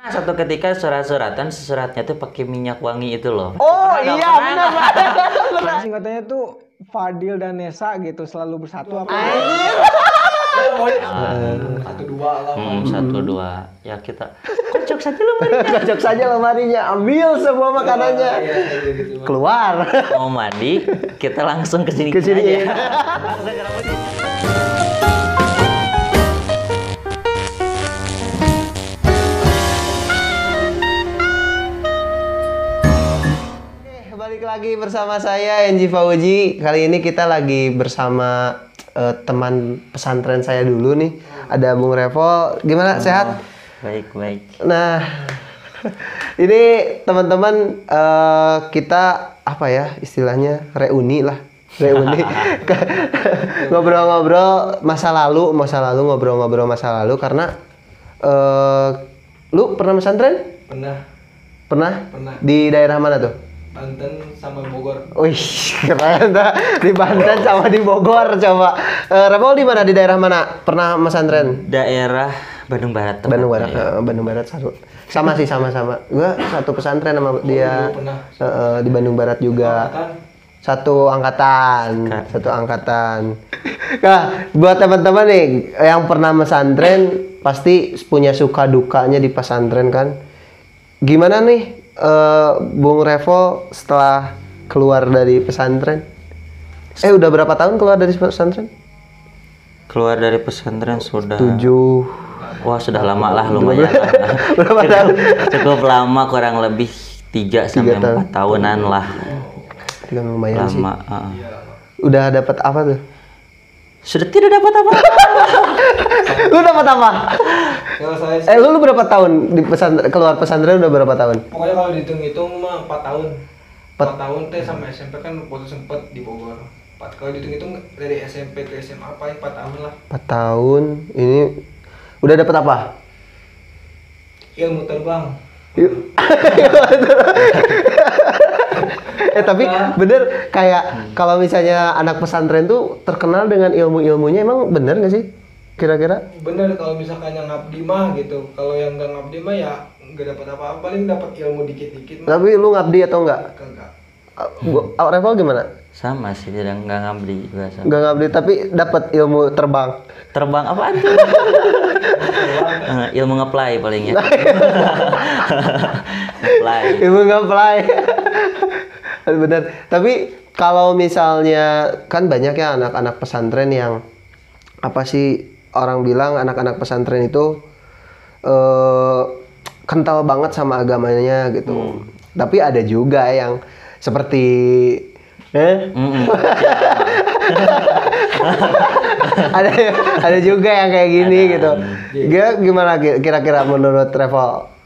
Satu ketika surat-suratan, suratnya tuh pakai minyak wangi itu loh. Oh iya benar. Singkatannya tuh Fadil dan Nesa gitu selalu bersatu apa? Satu dua lah. 1, 2. Ya kita kocok saja lemarinya. Kocok saja lemarinya, ambil semua makanannya. Keluar. Mau mandi, kita langsung ke sini Ke sini aja. Balik lagi bersama saya Enji Fauji. Kali ini kita lagi bersama teman pesantren saya dulu nih. Ada Bung Revo. Gimana, sehat? Baik. Nah, ini teman-teman kita apa ya istilahnya reuni lah. Reuni. Ngobrol-ngobrol masa lalu ngobrol-ngobrol masa lalu karena lu pernah pesantren? Pernah? Di daerah mana tuh? Banten sama Bogor. Wih, keren dah. Di Banten sama di Bogor coba. Repol di mana? Di daerah mana? Pernah pesantren? Daerah Bandung Barat. Bandung Barat. Bandung Barat satu. Sama sih sama-sama. Gua satu pesantren sama dia. Di Bandung Barat juga. Satu angkatan. Nah, buat teman-teman nih yang pernah pesantren pasti punya suka dukanya di pesantren kan. Gimana nih Bung Revo setelah keluar dari pesantren? Udah berapa tahun keluar dari pesantren? Keluar dari pesantren sudah 7. Wah, sudah lama lah, lumayan. Berapa tahun? Cukup lama, kurang lebih 3 sampai 4 tahunan lah. Lumayan sih. Lama. Udah dapat apa tuh? Sudah tidak dapat apa. Lu dapat apa? Kalau saya Lu berapa tahun di pesantren, keluar pesantren udah berapa tahun? pokoknya kalau dihitung-hitung mah 4 tahun. 4 tahun teh sama SMP kan waktu sempet di Bogor. Kalau dihitung-hitung dari SMP ke SMA paling 4 tahun lah. 4 tahun. Ini udah dapat apa? Ilmu terbang. Tapi bener kayak kalau misalnya anak pesantren tuh terkenal dengan ilmu-ilmunya, emang bener gak sih? Kira-kira? Bener kalau misalkan yang ngabdi mah gitu. Kalau yang nggak ngabdi mah ya nggak dapat apa-apa, paling dapat ilmu dikit-dikit mah. Tapi lu ngabdi atau enggak? Enggak. Revo gimana? Sama sih, tidak nggak ngabdi biasa. Enggak ngabdi tapi dapat ilmu terbang. Terbang apaan tuh? Ilmu ngeplay paling ya. Ngeplay. Ilmu ngeplay. Bener. Tapi kalau misalnya kan banyak ya anak-anak pesantren yang apa sih orang bilang anak-anak pesantren itu kental banget sama agamanya gitu. Tapi ada juga yang seperti ada juga yang kayak gini gitu. Gimana kira-kira menurut Revo?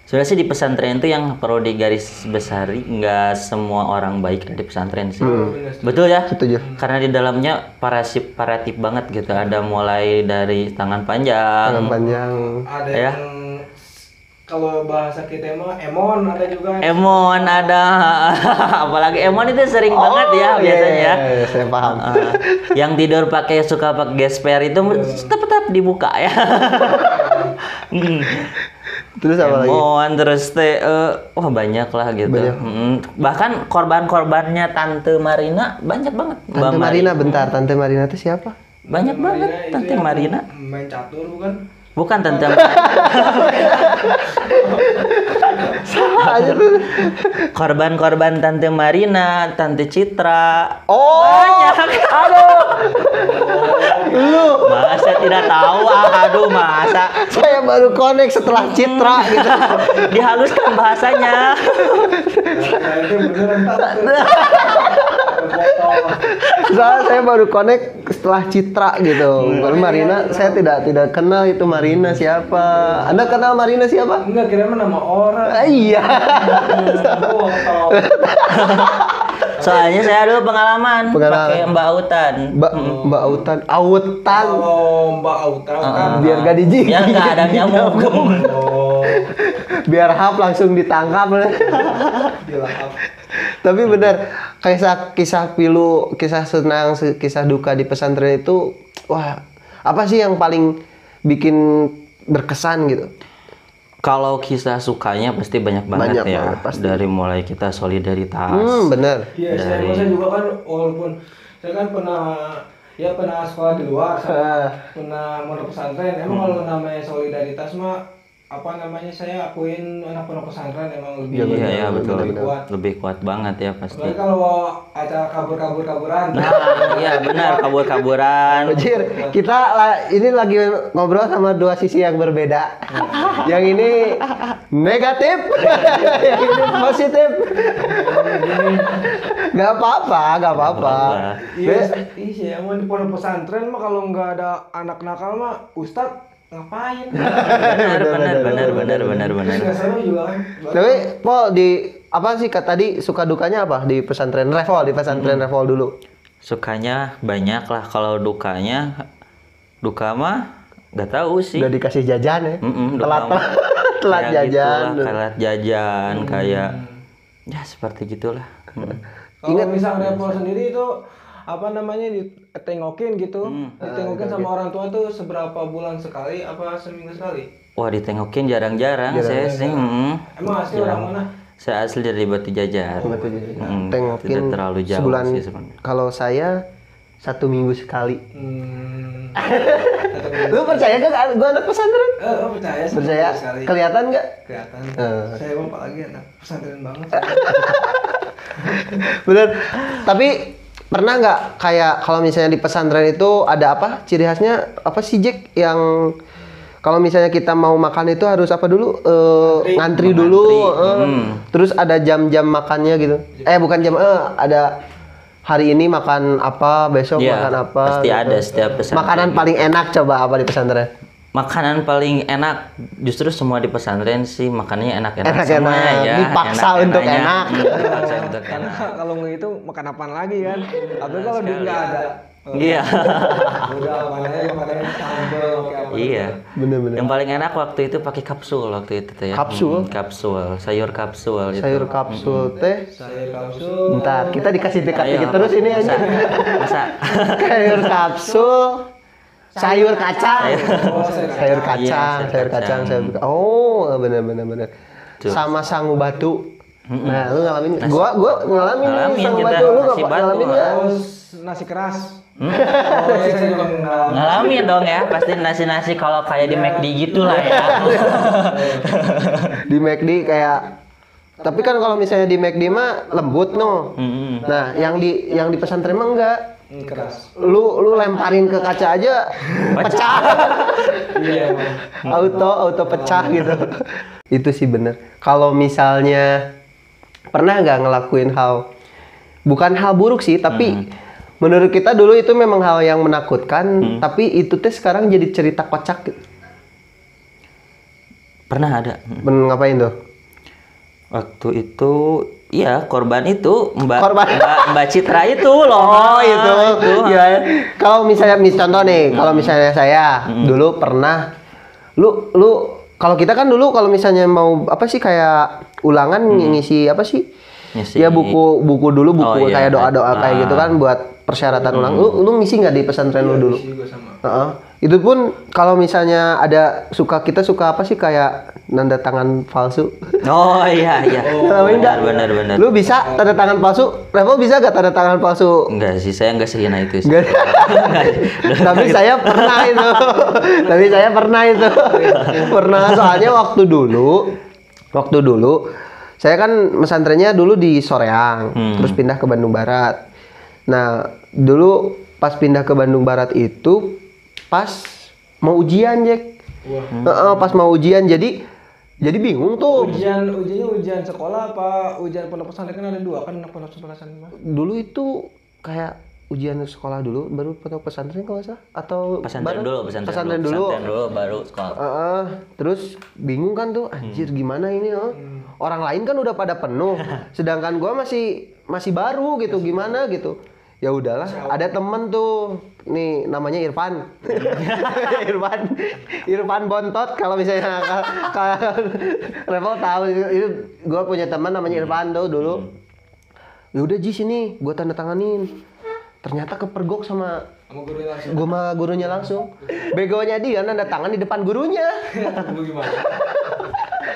Sebenarnya sih di pesantren itu yang perlu digaris besari, nggak semua orang baik di pesantren sih. Betul ya? Setuju. Karena di dalamnya paratif banget gitu. Ada mulai dari tangan panjang. Ada Ya. yang kalau bahasa kita mah emon ada juga. Emon ada. Apalagi emon itu sering banget ya biasanya. Iya, saya paham. Yang tidur suka pakai gesper itu tetap dibuka ya. Terus apa lagi? Emon terus wah banyak lah gitu. Bahkan korban-korbannya Tante Marina banyak banget. Tante Marina, bentar. Tante Marina itu siapa? Banyak banget Tante Marina. Main catur bukan? Bukan Tante Marina. Sama aja tuh. Korban-korban Tante Marina, Tante Citra. Oh, banyak. aduh. Lu, Masa tidak tahu? Aduh, masa. saya baru connect setelah Citra gitu. Dihaluskan bahasanya. Itu beneran Soalnya saya baru connect setelah Citra gitu. Baru Marina, saya tidak kenal itu Marina siapa. Anda kenal Marina siapa? Enggak, kira mah nama orang. Iya. Soalnya saya dulu pengalaman pakai Mbak Autan. Mbak Autan. Autan. Oh, Mbak Autan kan. Biar gak dijigit. Biar nggak ada nyamuk. Oh, Biar hap langsung ditangkap. dilahap. Tapi benar, kisah pilu, kisah senang, kisah duka di pesantren itu, wah, apa sih yang paling bikin berkesan gitu? Kalau kisah sukanya pasti banyak banget Banyak ya. banget, pasti. Dari mulai kita solidaritas. Bener. Iya, saya juga kan walaupun saya kan pernah sekolah di luar, pernah mondok pesantren. Emang kalau namanya solidaritas mah apa namanya saya akuin anak pondok pesantren emang lebih Iya, betul. lebih kuat. Lebih kuat banget ya pasti. Apalagi kalau acara kabur-kaburan. Nah, iya benar, kabur-kaburan. Anjir, ini lagi ngobrol sama dua sisi yang berbeda. Yang ini negatif, yang ini positif. Gak apa-apa. Iya, emang di pondok pesantren mah kalau nggak ada anak nakal mah ustad ngapain? Benar. Nggak seru juga kan. Tapi Po apa sih tadi suka dukanya apa di pesantren Revo, di pesantren Revo dulu? Sukanya banyak lah, kalau duka mah nggak tahu sih. Udah dikasih jajan ya? Duka mah Telat kayak jajan. gitulah, telat jajan kayak ya seperti gitulah. Kalau misalnya Revo sendiri itu apa namanya ditengokin gitu, ditengokin sama orang tua tuh seberapa bulan sekali, apa seminggu sekali? Wah, ditengokin jarang-jarang saya sih. Emang asli orang mana? Saya asli dari Batu Jajar. Tengokin Tidak terlalu jauh sebulan. sih sebenarnya. Kalau saya 1 minggu sekali. Hmm. Lu percaya gak gue anak pesantren? Percaya sih. Percaya? Sekali. Kelihatan gak? Kelihatan. Saya emang apalagi anak pesantren banget. Bener. Tapi pernah nggak kayak kalau misalnya di pesantren itu ada apa? Ciri khasnya apa sih Jack? Yang kalau misalnya kita mau makan itu harus apa dulu? Ngantri dulu. Terus ada jam-jam makannya gitu. Bukan jam. Ada hari ini makan apa, besok Iya, makan apa. pasti gitu. ada setiap pesantren. Makanan paling enak coba apa di pesantren? Makanan paling enak justru semua di pesantren sih makanannya enak-enak Enak-enak. semuanya ya. Dipaksa untuk enak. Dipaksa untuk Karena enak. kalau nggak itu makan apaan lagi kan? Tapi kalau duit nggak ada. Iya. Udah makanannya sambal pakai apa? Iya. Bener-bener. Yang paling enak waktu itu pakai kapsul waktu itu tuh ya. Kapsul? Kapsul, sayur kapsul itu. Sayur kapsul teh. Saya kapsul. Bentar, kita dikasih Ayo, dekat terus ini aja. Masa? Sayur kapsul, sayur kacang. Sayur Iya, kacang, sayur kacang, oh, bener. Tuh. Sama sangu batu. Nah, lu ngalamin? Gua ngalamin Ngalamin sangu kita, batu. Lu nasi nggak batu. ngalamin nggak? Terus nasi keras. Saya juga mengenal. Ngalamin dong ya, pasti nasi-nasi kalau kayak di McD gitu lah ya. Di McD kayak, tapi kan kalau misalnya di McD mah lembut no. Nah, yang di pesantren mah enggak. Keras. Lu lemparin ke kaca aja pecah. Iya. auto pecah gitu. Itu sih bener. Kalau misalnya pernah nggak ngelakuin bukan hal buruk sih, tapi menurut kita dulu itu memang hal yang menakutkan, tapi itu teh sekarang jadi cerita kocak gitu. Pernah ada. Ngapain tuh? Waktu itu iya korban itu Korban. Mbak Citra itu loh. Oh itu. Ya. Kalau misalnya contoh nih, kalau misalnya saya dulu pernah, lu kalau kita kan dulu kalau misalnya mau apa sih kayak ulangan ngisi apa sih? Ngisi. Ya buku dulu buku iya. kayak doa kayak gitu kan buat persyaratan ulang. Lu ngisi nggak di pesantren lu dulu? Juga sama. Itu pun kalau misalnya kita suka apa sih kayak nanda tangan palsu. Oh iya. Ngalamin nggak? Benar. Lu bisa tanda tangan palsu? Revo bisa gak tanda tangan palsu? Enggak sih, saya enggak sehina itu sih. Enggak. Tapi saya pernah itu. Pernah soalnya waktu dulu saya kan pesantrennya dulu di Soreang, terus pindah ke Bandung Barat. Nah, dulu pas pindah ke Bandung Barat itu pas mau ujian, Jack. Pas mau ujian jadi bingung tuh. Ujiannya ujian sekolah apa ujian pondok pesantren? Kan ada dua kan pondok pesantren. Dulu itu kayak ujian sekolah dulu baru pondok pesantren kalau nggak salah atau Pesantren dulu baru sekolah. Terus bingung kan tuh anjir gimana ini orang lain kan udah pada penuh sedangkan gua masih baru gitu gimana gitu. Ya udahlah, ada temen tuh nih namanya Irfan. Irfan Bontot kalau misalnya Revo tahu itu gua punya teman namanya Irfan tuh dulu. Ya udah Ji sini gua tanda tanganin. Ternyata kepergok sama gurunya langsung. Begonya dia nanda tangan di depan gurunya. Lu gimana?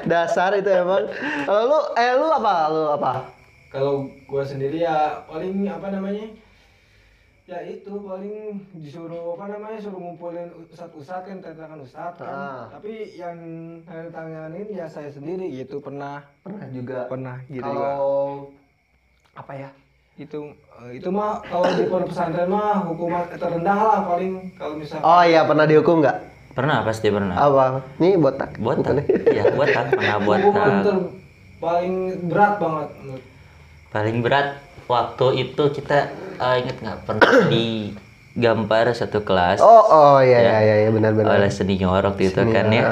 Dasar itu emang. Kalau lu apa? Kalau gua sendiri ya paling apa namanya? Ya itu paling disuruh suruh ngumpulin ustadz kan, tantangan ustadz kan. Tapi yang tanganin ya saya sendiri gitu pernah juga. gitu. Kalau apa ya? Itu mah kalau di pondok pesantren mah hukuman terendah lah paling kalau misalnya. Oh iya, pernah dihukum nggak? Pernah, pasti pernah. Apa? Nih botak. Iya, botak, pernah Hukuman botak. paling berat banget. Paling berat waktu itu kita inget nggak pernah digambar satu kelas Oh iya benar. oleh senior waktu itu kan ya.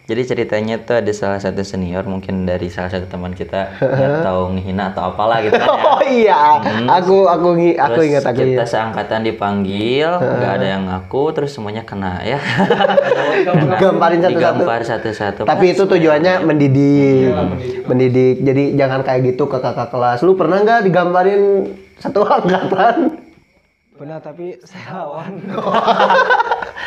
Jadi ceritanya tuh ada salah satu senior mungkin dari salah satu teman kita yang tahu ngehina atau apalah gitu kan ya. Oh iya, aku Terus ingat kita seangkatan dipanggil, nggak ada yang ngaku, terus semuanya kena ya. Gamparin satu-satu. Digampar satu-satu. Tapi itu tujuannya mendidik. Jadi jangan kayak gitu ke kakak kelas. Lu pernah nggak digambarin satu angkatan? Pernah tapi saya lawan.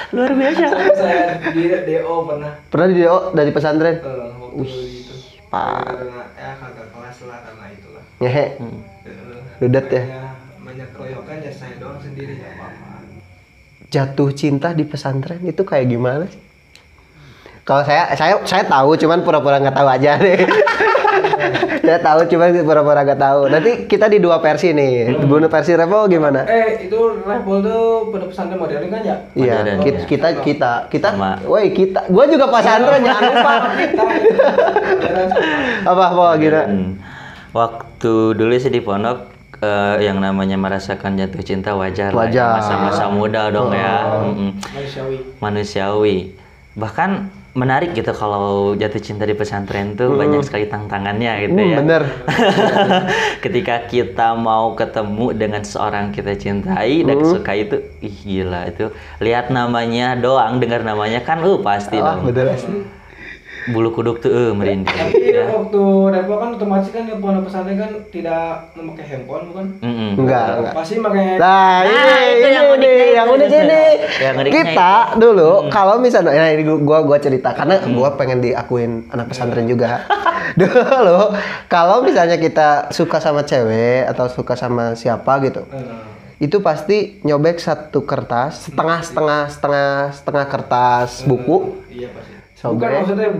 Luar biasa. Saya di DO pernah. Pernah di DO dari pesantren? Waktu itu. Pak. Karena kakak kelas lah karena itulah. Ngehe. Ludet ya. Banyak keroyokan ya saya doang sendiri ya apa-apa. Jatuh cinta di pesantren itu kayak gimana sih? Kalau saya tahu, cuman pura-pura nggak tahu aja deh. Saya tahu, cuman pura-pura nggak tahu. Nanti kita di dua versi nih. Bunuh versi Revo gimana? Itu Revo tuh pada pesantren modern kan ya? Iya, Modern. kita. Sama. Woi kita. Gua juga pesantren jangan lupa. Apa gila? Waktu dulu sih di pondok yang namanya merasakan jatuh cinta wajar. lah ya. Wajar. Masa-masa muda dong ya. Manusiawi. Bahkan menarik gitu kalau jatuh cinta di pesantren tuh banyak sekali tantangannya gitu ya. Bener. Ketika kita mau ketemu dengan seorang kita cintai dan suka itu, ih gila itu. Lihat namanya doang, dengar namanya kan pasti dong. Bener. Bulu kuduk tuh merinding. Tapi ya. waktu Revo kan otomatis kan di pondok pesantren kan tidak memakai handphone bukan? Enggak. Pasti pakai. Nah, itu yang unik ini. Yang uniknya Kita dulu kalau misalnya ini gua cerita karena gua pengen diakuin anak pesantren juga. Dulu kalau misalnya kita suka sama cewek atau suka sama siapa gitu. Itu pasti nyobek satu kertas, setengah kertas buku. Iya pasti. Sobek. Bukan maksudnya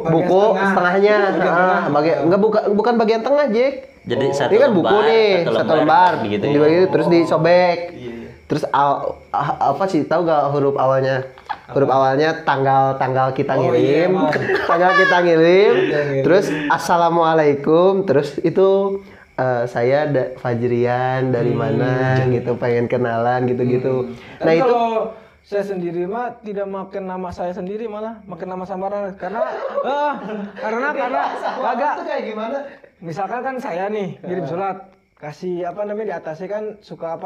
buku Setengahnya. Bukan bagian tengah, Jack. Jadi satu Ini kan buku lembar, nih, satu lembar gitu ya. dibagi terus disobek. Iya. Terus apa sih tahu gak huruf awalnya? Huruf awalnya tanggal kita ngirim, tanggal kita ngirim. Terus assalamualaikum, terus itu saya Fajrian dari mana gitu, pengen kenalan gitu-gitu. Nah itu kalau saya sendiri mah tidak makan nama saya sendiri, malah makan nama samaran karena agak itu kayak gimana? misalkan kan saya nih kirim surat kasih di atasnya kan suka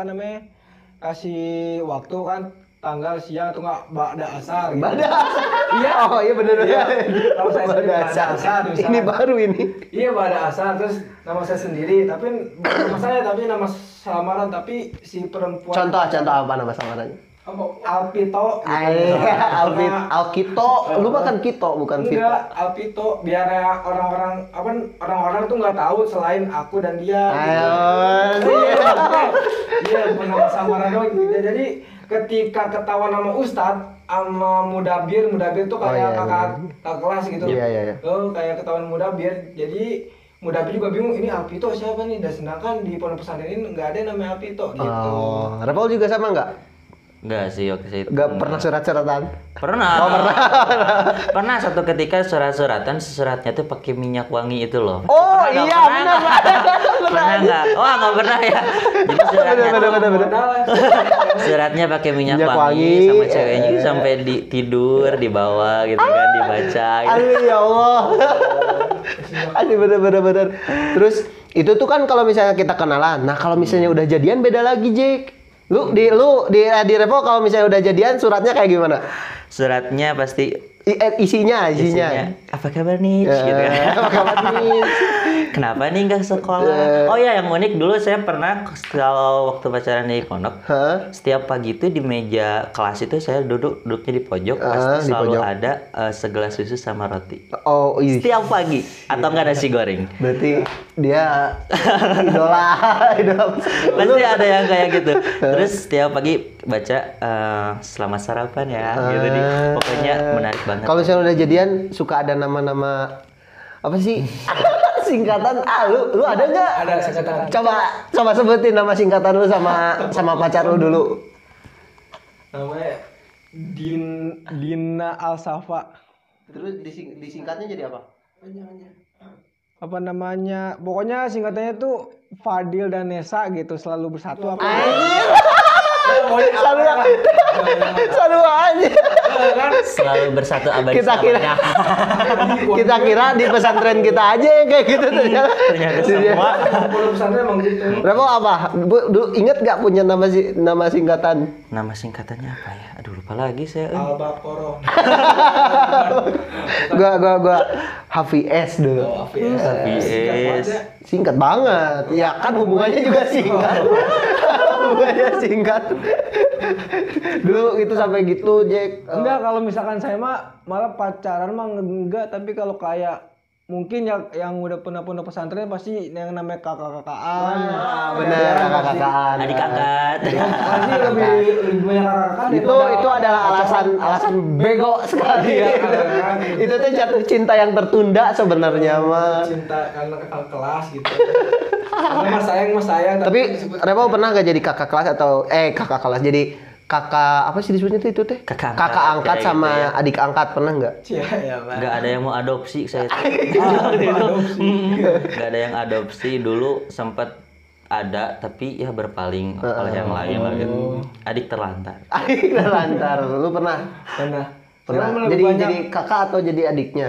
kasih waktu kan tanggal siang atau enggak ba'da asar gitu. Iya. Oh iya bener. Kalau saya sendiri ba'da asar misalkan. Ini baru ini. Iya ba'da asar terus nama saya sendiri tapi bukan nama saya tapi nama samaran tapi si perempuan. Contoh apa nama samarannya? Alpito. Alkito. Lu makan Kito bukan Vito. Enggak, Alpito biar orang-orang tuh nggak tahu selain aku dan dia. Iya, bukan nama samaran doang gitu. Jadi ketika ketahuan nama Ustadz sama Mudabir tuh kayak kakak kelas gitu. Iya. Kayak ketahuan Mudabir. Jadi Mudabir juga bingung ini Alpito siapa nih? Dan sedangkan di pondok pesantren ini nggak ada yang namanya Alpito gitu. Rapol juga sama nggak? Enggak sih waktu itu. Nggak pernah surat-suratan? Pernah. Pernah satu ketika suratnya tuh pakai minyak wangi itu loh. Oh iya benar. Pernah nggak? Wah nggak pernah ya. Jadi suratnya pakai minyak wangi sama ceweknya sampai tidur di bawah gitu kan dibaca. Gitu. Aduh ya Allah. Aduh bener. Terus itu tuh kan kalau misalnya kita kenalan. Nah kalau misalnya udah jadian beda lagi Jack. Lu di Revo kalau misalnya udah jadian suratnya kayak gimana? Suratnya pasti Isinya. apa kabar nih? Gitu kan. Apa kabar nih? Kenapa nih nggak sekolah? Oh ya, yang unik dulu saya pernah kalau waktu pacaran di pondok, setiap pagi itu di meja kelas itu saya duduknya di pojok, pasti di selalu pojok. ada segelas susu sama roti. Oh iya. Setiap pagi atau nggak nasi goreng. Berarti dia idola, idola. Pasti ada yang kayak gitu. Terus setiap pagi baca selamat sarapan ya, gitu nih. Pokoknya menarik banget. Kalau misalnya udah jadian suka ada nama-nama apa sih? Singkatan. Lu ada nggak? Ada singkatan. Coba sebutin nama singkatan lu sama pacar lu dulu. Namanya Dina Alsafa. Terus disingkatnya jadi apa? Apa namanya? Pokoknya singkatannya tuh Fadil dan Nesa gitu, selalu bersatu apa? Selalu aja. Selalu bersatu abadi Kita kira selamanya. kita kira di pesantren kita aja yang kayak gitu ternyata. Ternyata semua. Pondok pesantren emang gitu. Revo apa? Ingat gak punya nama singkatan? Nama singkatannya apa ya? Aduh lupa lagi saya. Al-Baqarah. Gua Hafiz dulu. Hafiz. Singkat banget. Ya kan hubungannya juga singkat. Hubungannya singkat. Dulu itu sampai gitu, Jack. Enggak, kalau misalkan saya mah malah pacaran mah enggak, tapi kalau kayak mungkin yang udah pernah pondok pesantren pasti yang namanya kakak-kakaan. Bener, kakak-kakaan. Adik angkat. Pasti lebih banyak kakak Itu adalah alasan bego sekali. Itu tuh jatuh cinta yang tertunda sebenarnya mah. Cinta karena kakak kelas gitu. Karena mas sayang. Tapi Revo pernah gak jadi kakak kelas atau kakak kelas jadi kakak apa sih disebutnya tuh itu teh? Kakak angkat kayak sama gitu ya. adik angkat pernah nggak? Cia ya lah. Nggak ada yang mau adopsi saya. Nggak ada yang adopsi dulu sempat ada tapi ya berpaling oleh yang lain lah gitu. Adik terlantar. Adik lantar, lu pernah? Pernah. Pernah. Saya mah lebih banyak- Jadi kakak atau jadi adiknya?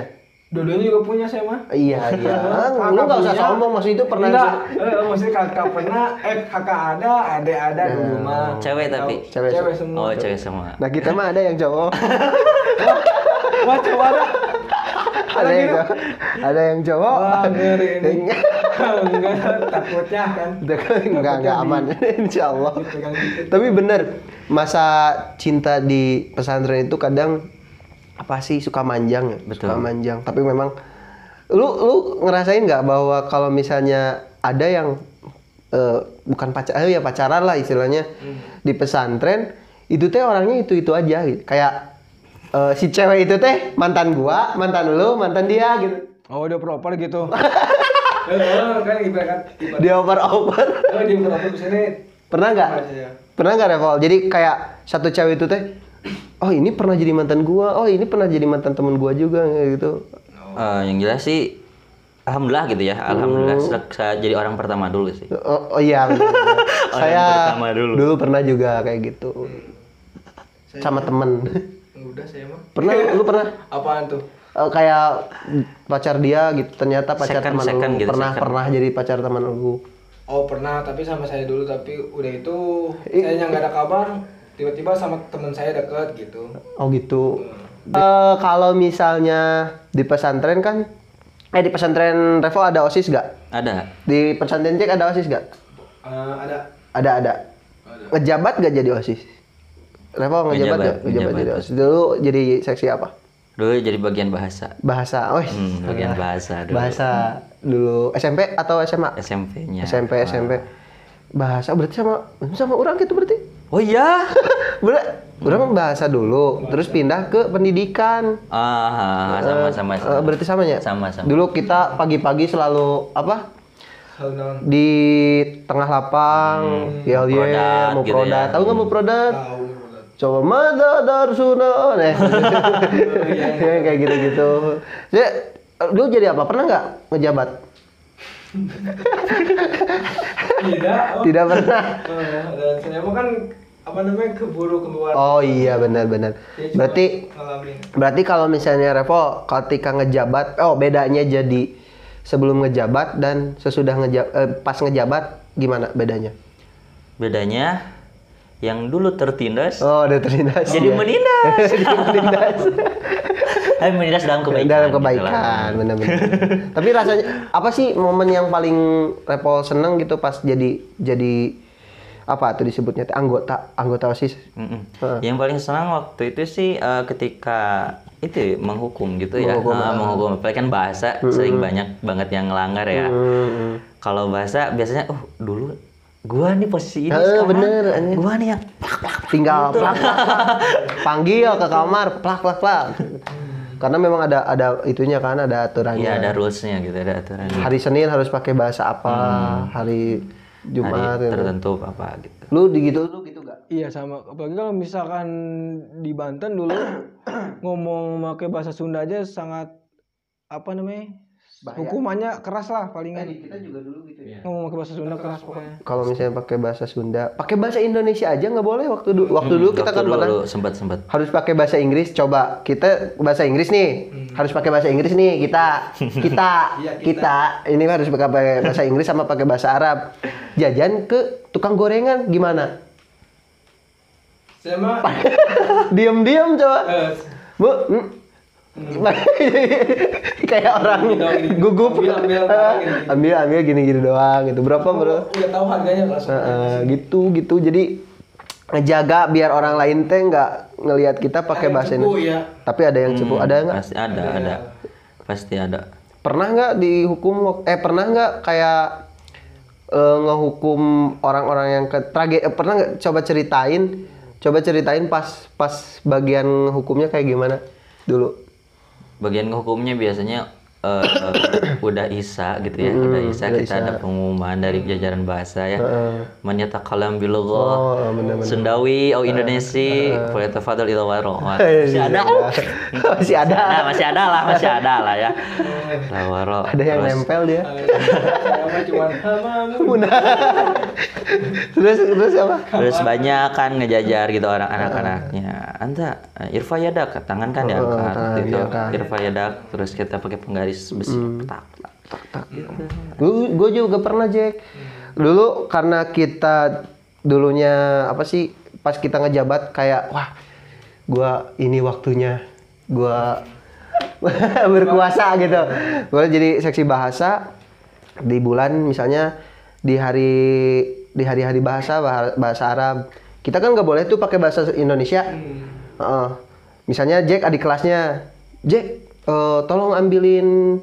Dua-duanya juga punya saya mah. Iya. Kakak Lu nggak usah punya. sombong, maksud itu pernah. Enggak, maksudnya kakak pernah, kakak ada, adek ada dulu mah. Cewek tapi? Cewek. Cewek semua. Oh cewek semua. Nah kita mah ada yang cowok. Wah, coba ada. Ada yang cowok. Wah, ngeri ini. Enggak, takutnya kan. Enggak aman, insya Allah. Pegang dikit. Tapi bener, masa cinta di pesantren itu kadang apa sih suka manjang ya, Betul. suka manjang. Tapi memang lu ngerasain nggak bahwa kalau misalnya ada yang bukan pacaran lah istilahnya di pesantren itu teh orangnya itu aja gitu. Kayak si cewek itu teh mantan gua, mantan lu, mantan dia gitu. Oh, udah proper gitu. Kan ibarat Dia over. di beberapa di sini Pernah nggak? aja. Pernah nggak Reval? Jadi kayak satu cewek itu teh, oh ini pernah jadi mantan gua, oh ini pernah jadi mantan temen gua juga gitu. Yang jelas sih alhamdulillah gitu ya. Alhamdulillah saya jadi orang pertama dulu sih. Oh iya, benar. Saya pertama dulu. dulu pernah juga kayak gitu. Sama temen. Udah saya mah. Lu pernah Apaan tuh? kayak pacar dia gitu, ternyata pacar Second teman lu. gitu, Pernah second. pernah jadi pacar teman lu. Oh pernah, tapi sama saya dulu, tapi udah itu saya nggak ada kabar, tiba-tiba sama teman saya deket gitu. Oh gitu. Kalau misalnya di pesantren kan, di pesantren Revo ada OSIS gak? Ada. Di pesantren Cek ada OSIS gak? Ada. Ada. Ngejabat gak jadi OSIS? Revo ngejabat gak? Ngejabat jadi OSIS. Dulu jadi seksi apa? Dulu jadi bagian bahasa. Bahasa. Oh, Bagian bahasa dulu. bahasa dulu. SMP atau SMA? SMP-nya. SMP. Bahasa berarti sama orang gitu berarti? Oh iya. Orang bahasa dulu, terus pindah ke pendidikan. Sama-sama. Berarti samanya? Sama-sama. Dulu kita pagi-pagi selalu apa? Hal Di tengah lapang, yel Prodat mau gitu prodat. ya. Tahu nggak mau prodat? tahu. Coba mada darsuna, kayak gitu-gitu. Jadi, lu jadi apa? Pernah nggak ngejabat? Tidak. Tidak pernah. Dan saya mah kan apa namanya keburu keluar. Oh iya benar. Jadi cuma Berarti ngalamin. kalau misalnya Revo ketika ngejabat, bedanya jadi sebelum ngejabat dan sesudah pas ngejabat gimana bedanya? Bedanya yang dulu tertindas Oh, udah terlindas. jadi ya. menindas. Jadi menindas. Tapi menindas dalam kebaikan. Dalam gitu kebaikan, lah. benar-benar. Tapi rasanya apa sih momen yang paling Repol seneng gitu pas jadi apa tuh disebutnya anggota OSIS? Yang paling senang waktu itu sih ketika itu menghukum gitu ya, menghukum. Apalagi kan bahasa sering banyak banget yang ngelanggar ya. Kalau bahasa biasanya, dulu gua nih posisi ini sekarang, bener, gua nih yang tinggal plak, panggil ke kamar, plak. Karena memang ada itunya kan, ada aturannya. Iya, ada rulesnya gitu, ada aturannya. Hari Senin harus pakai bahasa apa, hari Jumat Hari tertentu apa gitu. Lu gitu gak? Iya sama, apalagi kalau misalkan di Banten dulu ngomong pakai bahasa Sunda aja sangat apa namanya? Bahaya. Hukumannya keras lah palingan. Kita juga dulu gitu ya. Ngomong pakai bahasa Sunda keras pokoknya. Kalau misalnya pakai bahasa Sunda, pakai bahasa Indonesia aja nggak boleh waktu dulu kita kan pernah sempat harus pakai bahasa Inggris. Coba kita bahasa Inggris nih, harus pakai bahasa Inggris nih kita ini harus pakai bahasa Inggris sama pakai bahasa Arab. Jajan ke tukang gorengan gimana? Sama Diam-diam coba. Bu, kayak orang gugup. Ambil gini doang gitu. Berapa bro? udah tahu harganya langsung. Gitu. Jadi ngejaga biar orang lain teh nggak ngelihat kita pakai bahasa Indonesia. Ya. Tapi ada yang cepu, ada nggak? Pasti ada. Pernah nggak dihukum? Pernah nggak kayak ngehukum orang-orang yang pernah nggak coba ceritain pas bagian hukumnya kayak gimana dulu? Bagian hukumnya biasanya udah Isya gitu ya, udah Isya kita ada pengumuman dari jajaran bahasa ya. Man yatakalam bilughah Sundawi atau Indonesia, falyatafadhal ila waro. Masih ada. Masih ada lah ya. Lawaro. Ada yang nempel dia. Cuma Terus apa? Terus banyak kan ngejajar gitu orang anak-anaknya. Anta irfa yadak, tangan kan diangkat gitu. Irfa yadak, terus kita pakai penggaris besi. Tak. Gue juga pernah Jack. Dulu karena kita dulunya apa sih pas kita ngejabat kayak wah gua ini waktunya gua berkuasa gitu. Gua jadi seksi bahasa di bulan misalnya di hari-hari bahasa Arab. Kita kan nggak boleh tuh pakai bahasa Indonesia. Misalnya Jack adik kelasnya, Jack tolong ambilin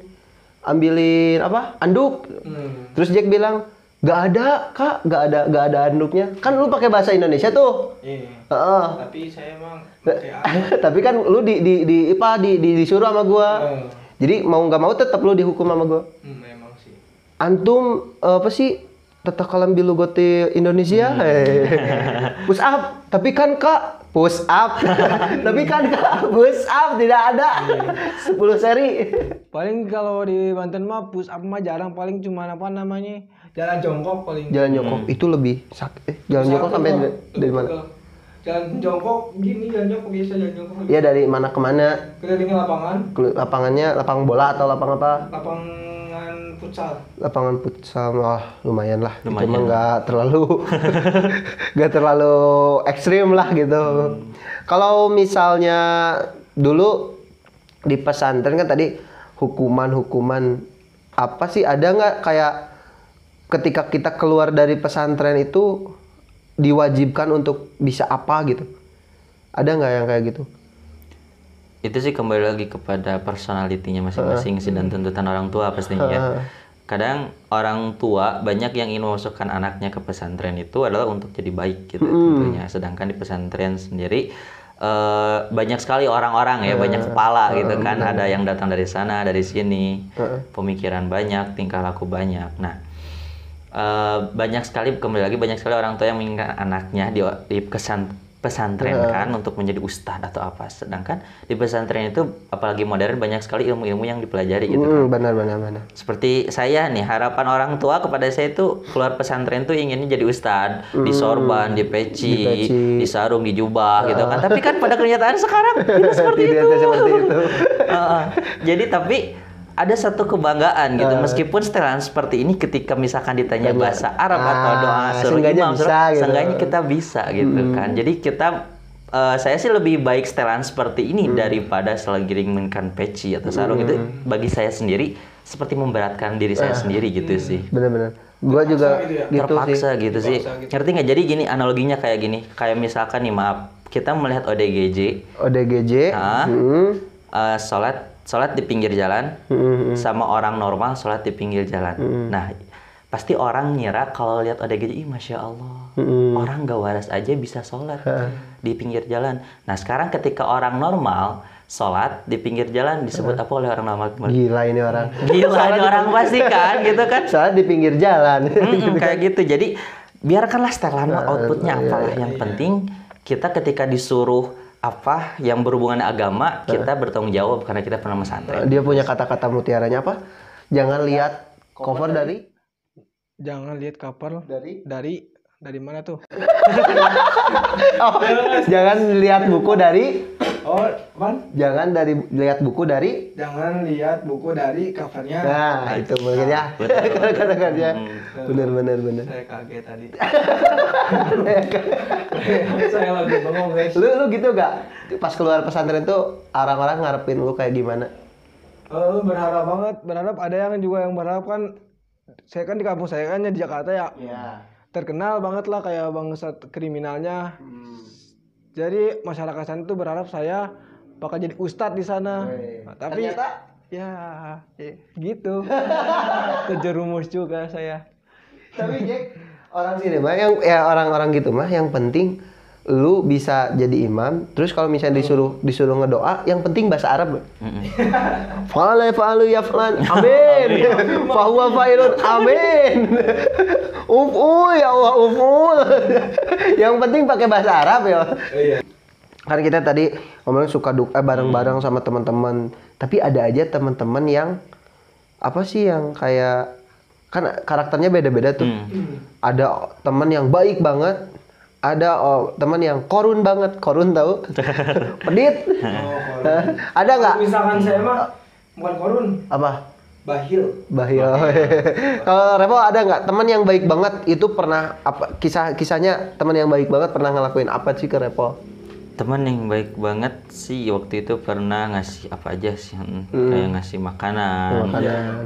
apa anduk. Terus Jack bilang nggak ada kak, nggak ada anduknya. Kan lu pakai bahasa Indonesia tuh. Tapi saya emang tapi kan lu disuruh sama gua. Jadi mau nggak mau tetap lu dihukum sama gua. Memang sih. Antum apa sih tata kalam bilugoti Indonesia? Push up. Tapi kan kak push up. Tapi kan kak push up tidak ada. 10 seri. Paling kalau di Banten mah push up mah jarang, paling cuma apa namanya? Jalan jongkok paling. Jalan jongkok itu lebih sakit. Jalan jongkok sampai dari mana? Jalan jongkok gini, jalan jongkok biasa jalan jongkok. Iya dari mana ke mana? Kelilingin lapangan. Lapangannya lapang bola atau lapang apa? Lapangan futsal. Lapangan futsal, wah lumayan lah. Lumayan. Cuma nggak terlalu ekstrim lah gitu. Kalau misalnya dulu di pesantren kan tadi hukuman apa sih, ada nggak kayak ketika kita keluar dari pesantren itu diwajibkan untuk bisa apa gitu? Ada nggak yang kayak gitu? Itu sih kembali lagi kepada personalitinya masing-masing sih dan tuntutan orang tua pastinya ya. Kadang orang tua banyak yang ingin memasukkan anaknya ke pesantren itu adalah untuk jadi baik gitu tentunya. Sedangkan di pesantren sendiri banyak sekali orang-orang ya, banyak kepala gitu kan. Ada yang datang dari sana, dari sini. Pemikiran banyak, tingkah laku banyak. Nah, banyak sekali orang tua yang menginginkan anaknya di pesantren kan untuk menjadi ustadz atau apa. Sedangkan di pesantren itu apalagi modern banyak sekali ilmu-ilmu yang dipelajari gitu kan. Benar. Seperti saya nih, harapan orang tua kepada saya itu keluar pesantren tuh inginnya jadi ustadz, di sorban, di peci, di sarung, di jubah gitu kan. Tapi kan pada kenyataan sekarang tidak seperti itu. Jadi tapi ada satu kebanggaan gitu, meskipun setelan seperti ini ketika misalkan ditanya bahasa Arab atau doa suruh imam, seenggaknya seenggaknya kita bisa gitu kan. Jadi kita saya sih lebih baik setelan seperti ini daripada selgiringkan peci atau sarung itu bagi saya sendiri seperti memberatkan diri saya sendiri gitu sih. Bener-bener. Gua juga gitu ya? gitu Terpaksa sih. gitu sih. Ngerti nggak? Jadi gini analoginya kayak gini. Kayak misalkan nih maaf, kita melihat ODGJ, ODGJ. nah, sholat di pinggir jalan, sama orang normal sholat di pinggir jalan. Nah, pasti orang ngira kalau lihat ODGJ, ih masya Allah, orang gak waras aja bisa sholat di pinggir jalan. Nah, sekarang ketika orang normal sholat di pinggir jalan disebut apa oleh orang normal? Gila ini orang. Gila ini orang pasti kan, gitu kan? Saat di pinggir jalan. Kayak gitu. Jadi biarkanlah setelan outputnya apalah. Yang penting kita ketika disuruh apa yang berhubungan agama kita bertanggung jawab karena kita pernah pesantren. Dia punya kata-kata mutiaranya apa? Jangan lihat cover dari Jangan lihat cover dari mana tuh? jangan lihat buku dari Oh, apaan? jangan lihat buku dari Jangan lihat buku dari covernya. nah itu mungkin ya kata-katanya bener Saya kaget tadi. Saya lagi bengong guys. lu gitu gak pas keluar pesantren tuh orang-orang ngarepin lu kayak gimana? Berharap ada yang juga yang berharap kan. Saya kan di kampus saya kan di Jakarta ya. Terkenal banget lah kayak bangsat kriminalnya. Jadi masyarakat sana tuh berharap saya bakal jadi ustadz di sana. Nah, tapi ternyata ya gitu. Terjerumus juga saya. tapi Jack orang sini mah yang ya orang-orang gitu mah yang penting lu bisa jadi imam terus kalau misalnya disuruh ngedoa yang penting bahasa Arab. Fa'alu ya fulan amin fa huwa fa'ilun amin ya Allah yang penting pakai bahasa Arab ya. Karena kita tadi ngomongin suka duka bareng-bareng sama teman-teman tapi ada aja teman-teman yang apa sih yang kayak kan karakternya beda-beda tuh. Ada teman yang baik banget, ada teman yang korun banget, korun tahu? Pedit. Ada nggak? Misalkan saya mah bukan korun, Apa? bahil. Bahil. Kalau Revo ada nggak teman yang baik banget itu pernah apa kisahnya teman yang baik banget pernah ngelakuin apa sih ke Revo? Teman yang baik banget sih waktu itu pernah ngasih apa aja sih, kayak ngasih makanan.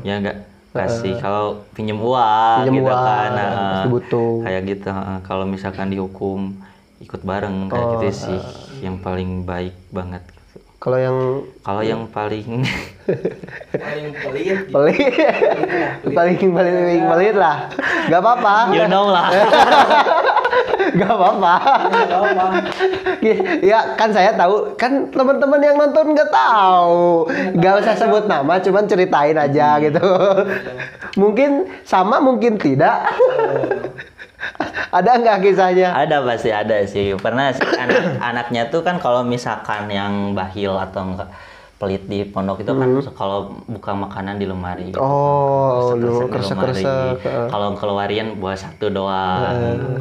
Ya enggak kasih kalau pinjem uang gitu kan, pasti butuh. Kayak gitu. Kalau misalkan dihukum ikut bareng kayak gitu sih, yang paling baik banget. Kalau yang paling Paling pelit. paling lah, nggak apa-apa. you know lah. Gak apa-apa. Ya kan saya tahu, kan teman-teman yang nonton nggak tahu. Gak usah sebut nama, cuman ceritain aja gitu. Mungkin sama, mungkin tidak. Ada nggak kisahnya? Ada pasti ada sih. Pernah sih anaknya tuh kan kalau misalkan yang bahil atau enggak pelit di pondok itu kan kalau buka makanan di lemari. Oh, lu kresek-kresek. Kalau keluarin buat satu doang.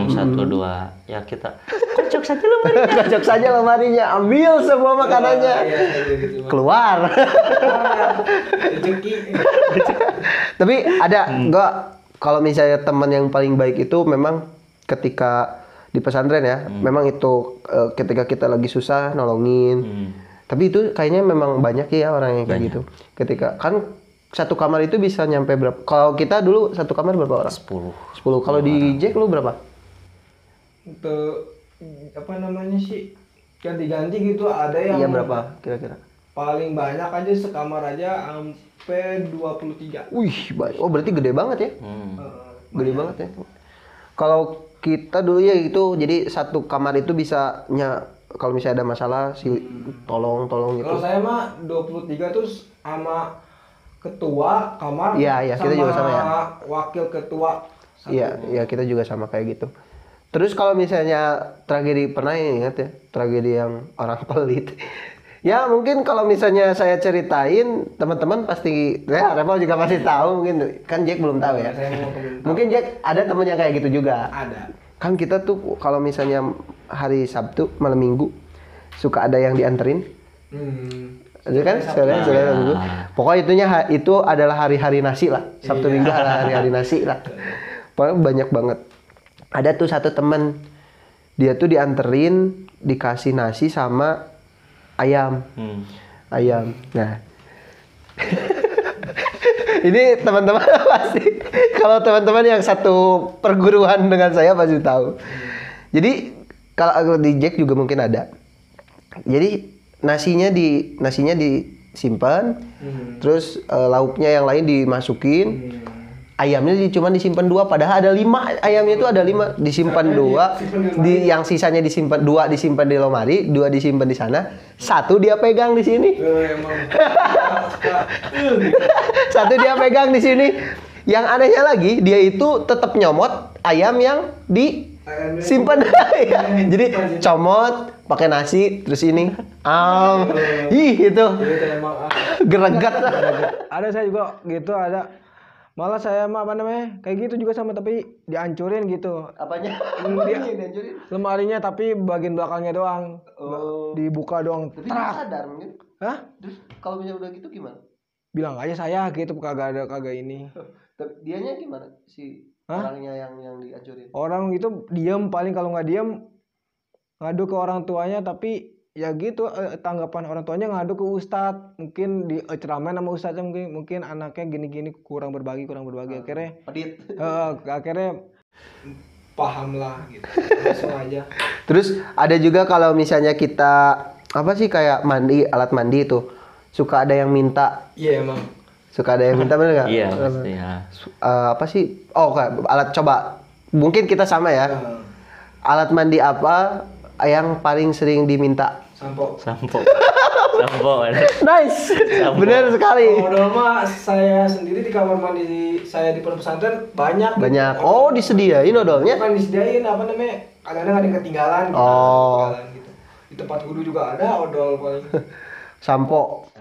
Satu dua. Ya kita kocok saja lemarinya. Kocok saja lemarinya, ambil semua makanannya. Keluar. Tapi ada enggak kalau misalnya teman yang paling baik itu memang ketika di pesantren ya, memang itu ketika kita lagi susah nolongin. Tapi itu kayaknya memang banyak ya orang yang kayak gitu. Ketika kan satu kamar itu bisa nyampe berapa? Kalau kita dulu satu kamar berapa orang? 10. Kalau di Jack lu berapa? Untuk apa namanya sih? Ganti-ganti gitu ada yang Iya berapa kira-kira? paling banyak aja sekamar aja sampai 23. Wih, baik. Oh, berarti gede banget ya? Gede banget ya. Kalau kita dulu ya itu jadi satu kamar itu bisa kalau misalnya ada masalah tolong gitu. Kalau saya mah 23 tuh sama ketua kamar. Iya, kita juga sama ya. Wakil ketua. Iya, kita juga sama kayak gitu. Terus kalau misalnya tragedi pernah ingat ya, tragedi yang orang pelit. Ya mungkin kalau misalnya saya ceritain teman-teman pasti ya Revo juga pasti tahu mungkin kan Jack belum tahu ya. Mungkin Jack ada temennya kayak gitu juga. Ada. Kan kita tuh kalau misalnya hari Sabtu malam Minggu suka ada yang dianterin. Itu kan Minggu. Pokoknya itu adalah hari-hari nasi lah. Sabtu Minggu adalah hari-hari nasi lah. Pokoknya banyak banget. Ada tuh satu teman dia tuh dianterin dikasih nasi sama ayam. Ayam. Nah. Ini teman-teman pasti kalau teman-teman yang satu perguruan dengan saya pasti tahu. Jadi kalau di Jack juga mungkin ada. Jadi nasinya disimpan, terus lauknya yang lain dimasukin. Ayamnya cuma disimpan 2, padahal ada 5. Ayamnya itu ada 5, disimpan 2, yang sisanya disimpan 2 disimpan di lemari, 2 disimpan di sana, 1 dia pegang di sini. 1 dia pegang di sini. Yang anehnya lagi, dia itu tetap nyomot ayam yang disimpan. Jadi comot pakai nasi terus ini. Itu geregat. Ada saya juga gitu, ada. Malah saya mah kayak gitu juga sama, tapi dihancurin gitu. Apanya? Dihancurin. Lemarinya tapi bagian belakangnya doang. Dibuka doang. Tapi dia sadar mungkin. Hah? Terus kalau misalnya udah gitu gimana? Bilang aja saya gitu, kagak ini. Dianya gimana si orangnya yang dihancurin? Orang itu diem, paling kalau nggak diem ngadu ke orang tuanya, tapi ya gitu tanggapan orang tuanya ngadu ke ustadz, mungkin diceramain sama ustadznya, mungkin anaknya gini-gini kurang berbagi akhirnya akhirnya paham lah gitu. Langsung aja. Terus ada juga kalau misalnya kita apa sih kayak alat mandi itu suka ada yang minta. Iya emang. Suka ada yang minta, bener nggak? Iya pasti ya. Apa sih? Alat, coba mungkin kita sama ya. Alat mandi apa yang paling sering diminta? Sampo. Nice. Benar sekali. Kalau mah saya sendiri di kamar mandi saya di pondok pesantren banyak. Oh, disediain odolnya? Bukan disediain, kadang-kadang ada yang ketinggalan gitu. Gitu. Di tempat wudhu juga ada odol paling. Sampo.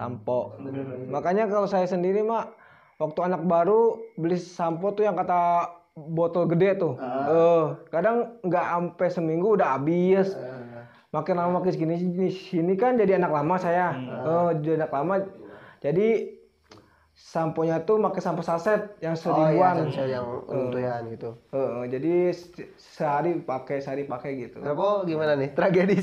Makanya kalau saya sendiri mah waktu anak baru beli sampo tuh yang kata botol gede tuh. Kadang nggak sampai seminggu udah habis. Makin lama makin sini kan jadi anak lama saya. Jadi anak lama. Jadi samponya tuh pakai sampo saset yang 1000-an. Yang untuyan gitu. Jadi sehari pakai gitu. Repo gimana nih? Tragedi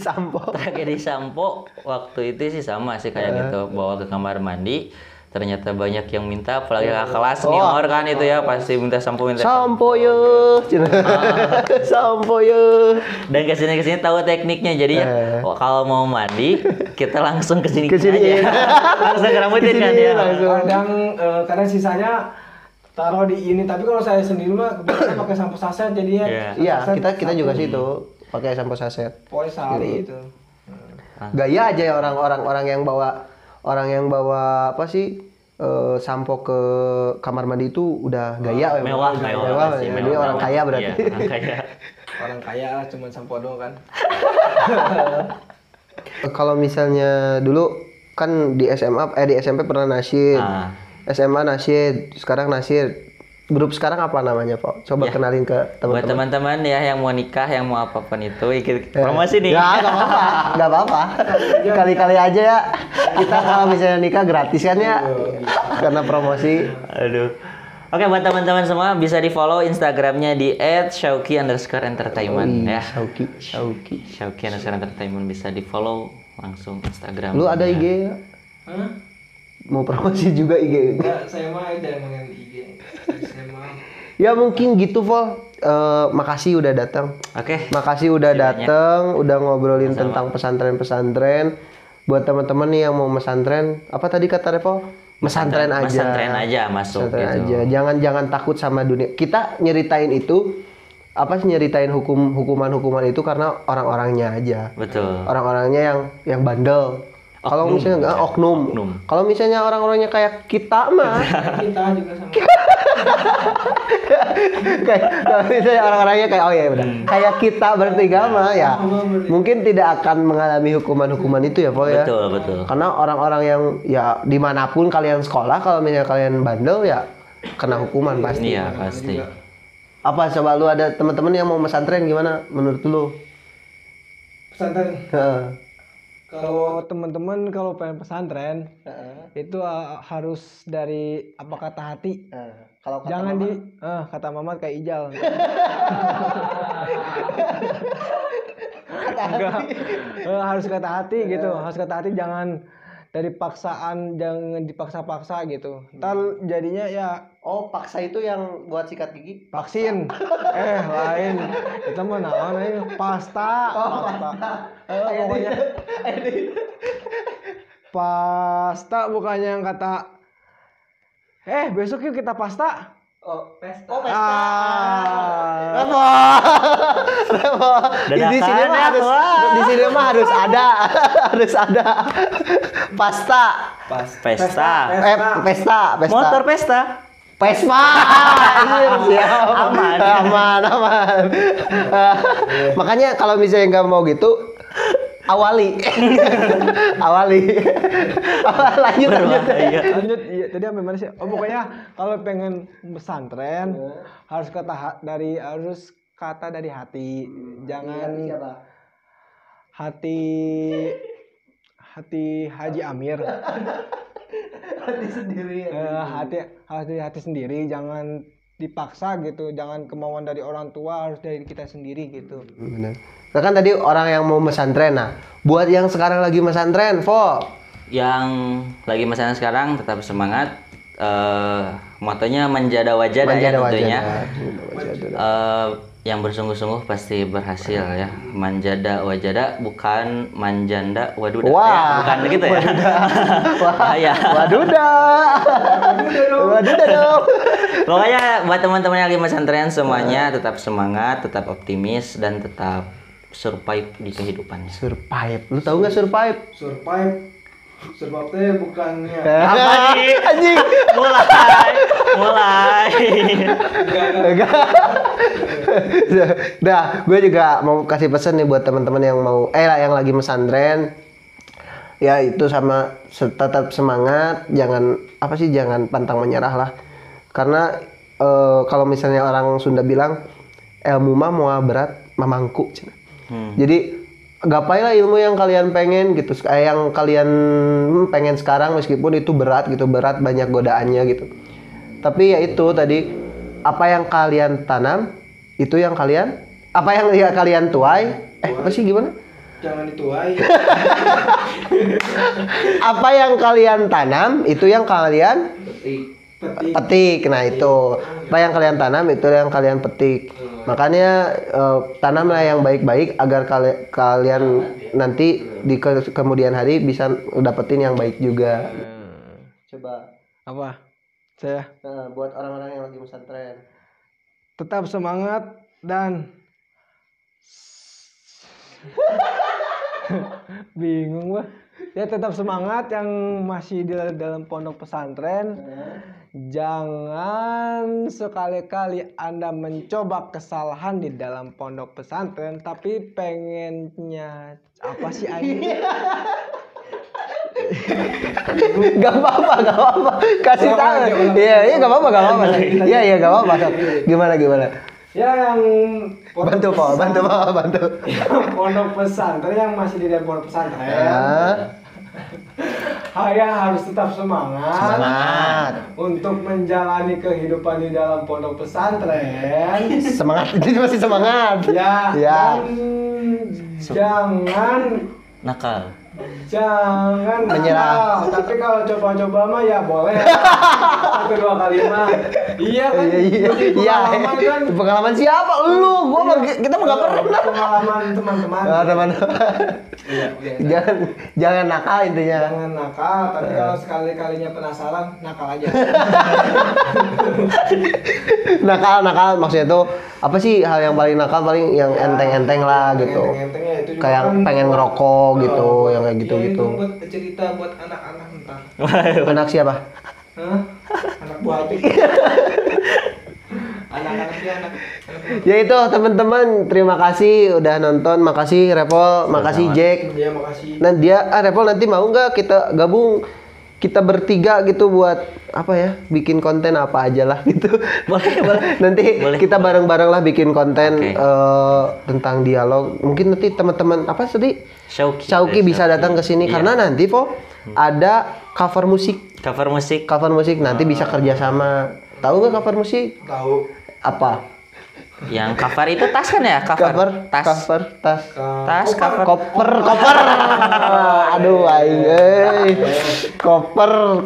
sampo waktu itu sih sama sih kayak gitu, bawa ke kamar mandi. Ternyata banyak yang minta, apalagi kakak kelas senior kan itu ya pasti minta sampo ya. Sampo ya. Dan kesini tahu tekniknya, jadi ya kalau mau mandi kita langsung kesini aja. Langsung ngerambutin kan ya. Kadang sisanya taruh di ini, tapi kalau saya sendiri mah kebiasaan pakai sampo saset jadinya. Iya, kita juga sih itu pakai sampo saset. Pokoknya sehari itu. Gaya aja ya orang yang bawa apa sih sampo ke kamar mandi itu udah gaya. Mewah. Ini orang kaya berarti. Iya, orang kaya lah, cuma sampo doang kan. Kalau misalnya dulu kan di SMP pernah nasyid. SMA nasyid, sekarang nasyid. Grup sekarang apa namanya, Pak? Coba kenalin ke teman-teman. Buat teman-teman ya yang mau nikah, yang mau apapun itu, ikut promosi nih. Ya, nggak apa-apa. Kali-kali aja ya. Kita kalau misalnya nikah gratis kan ya, karena promosi. Aduh. Oke, buat teman-teman semua bisa di follow Instagramnya di @shauki_entertainment ya. Shauki_entertainment bisa di follow langsung Instagram. Lu ada IG? Mau promosi juga IG? Enggak, saya mah jangan IG. Ya mungkin gitu, Vol. Makasih udah datang. Oke. Makasih udah datang, udah ngobrolin tentang pesantren-pesantren. Buat teman-teman nih yang mau pesantren, apa tadi kata Revo? Pesantren aja. Pesantren aja masuk pesantren gitu. aja. Jangan takut sama dunia. Kita nyeritain itu nyeritain hukuman itu karena orang-orangnya aja. Betul. Orang-orangnya yang bandel. Kalau misalnya enggak oknum. Kalau misalnya orang-orangnya kayak kita mah. Kita juga sama. Kalau misalnya orang-orangnya kayak kayak kita bertiga mah ya mungkin tidak akan mengalami hukuman itu ya, Paul ya. Betul. Karena orang-orang yang ya dimanapun kalian sekolah, kalau misalnya kalian bandel ya kena hukuman pasti. Iya pasti. Apa coba lu ada teman-teman yang mau pesantren gimana menurut lu? Pesantren. Kalau teman-teman kalau pengen pesantren itu harus dari apa kata hati. Kalau kata jangan Mama? kata Mamat kayak Ijal. Enggak. Harus kata hati gitu. Harus kata hati, jangan dari paksaan, jangan dipaksa-paksa gitu. Ntar jadinya ya Oh, paksa itu yang buat sikat gigi? vaksin. Lain. Itu mah naon aja pasta. Pokoknya pasta bukannya yang kata besok yuk kita pasta. Pesta. Ah. Revo. Di sini mah harus harus ada pasta. Pesta. Pesta. Motor pesta. Pesma. Aman. Makanya kalau misalnya nggak mau gitu, awali. Lanjut. Lanjut, iya, tadi sampai mana sih? Pokoknya kalau pengen pesantren harus kata dari hati. Jangan hati Haji Amir. Hati sendiri. Hati sendiri, jangan dipaksa gitu, jangan kemauan dari orang tua, harus dari kita sendiri gitu. Benar. Nah kan tadi orang yang mau pesantren, nah buat yang sekarang lagi pesantren, Yang lagi pesantren sekarang tetap semangat. Motonya manjada wajada ya tentunya. Yang bersungguh-sungguh pasti berhasil ya. Manjada wajada, bukan manjanda waduda. Ya, bukan begitu ya. Bahaya. Waduda dong. Pokoknya buat teman-teman yang lagi pesantren semuanya tetap semangat, tetap optimis, dan tetap survive di kehidupannya. Survive. Lu tahu nggak survive? Survive teh bukannya Apa sih? Anjing. Mulai. Dah, gue juga mau kasih pesan nih buat teman-teman yang mau yang lagi pesantren. Ya itu sama tetap semangat, jangan pantang menyerah lah. Karena kalau misalnya orang Sunda bilang ilmu mah moal berat mamangku. Jadi gapailah ilmu yang kalian pengen gitu, yang kalian pengen sekarang meskipun itu berat banyak godaannya gitu. Tapi ya itu tadi, apa yang kalian tanam itu yang kalian tuai. Apa sih gimana? jangan dituai. Apa yang kalian tanam itu yang kalian petik. Nah itu apa yang kalian tanam itu yang kalian petik. Makanya tanamlah yang baik-baik agar kalian nanti di kemudian hari bisa dapetin yang baik juga. Coba Apa? Saya buat orang-orang yang lagi pesantren. tetap semangat dan bingung gua. Ya tetap semangat yang masih di dalam pondok pesantren. Jangan sekali-kali Anda mencoba kesalahan di dalam pondok pesantren tapi pengennya apa sih anjing? Gak apa-apa. Kasih tahu. Iya, gak apa-apa. Iya, gak apa-apa. Gimana? Ya yang Bantu. yang pondok pesantren yang masih di dalam pondok pesantren. Harus tetap semangat untuk menjalani kehidupan di dalam pondok pesantren. Semangat, ini masih semangat. Ya. Jangan Nakal. Menyerah. Tapi kalau coba-coba mah ya boleh. 1-2 kali mah. Iya kan? Pengalaman kan. Pengalaman siapa? Lu, kita mah gak pernah. Pengalaman teman-teman. Teman. Jangan nakal intinya. Jangan nakal, tapi kalau sekali-kalinya penasaran, nakal aja. Nakal maksudnya tuh apa sih hal yang paling nakal, paling yang enteng-enteng lah gitu. Enteng-entengnya itu juga Kayak kan pengen ngerokok gitu, yang kayak Ya, gitu-gitu. itu buat cerita buat anak-anak ntar. Anak siapa? Hah? Anak buah hati. Anak-anaknya anak. Ya itu teman-teman, terima kasih udah nonton. Makasih Repol, makasih Jack. Ya makasih. Nah Repol nanti mau nggak kita gabung, kita bertiga gitu buat apa ya, bikin konten apa aja lah gitu. Boleh. Nanti Boleh. kita bareng-bareng lah bikin konten Oke. tentang dialog. Mungkin nanti teman-teman apa tadi Syauki bisa datang ke sini Iya. karena nanti ada cover musik Cover musik nanti bisa kerjasama. Tahu nggak cover musik Tahu. apa? Yang cover itu tas kan ya? Cover, Tas. tas. Cover. Koper. Aduh, aing euy. Koper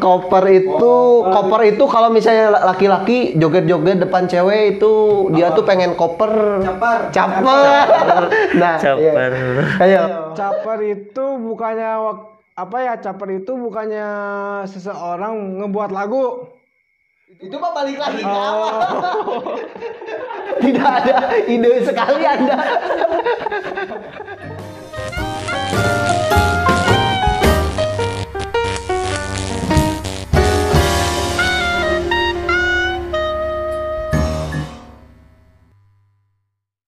itu kalau misalnya laki-laki joget-joget depan cewek itu dia tuh pengen koper. Caper. Nah, Caper. Ayo. Caper itu bukannya caper itu bukannya seseorang ngebuat lagu. Itu mah balik lagi ke awal. Tidak ada ide sekali Anda.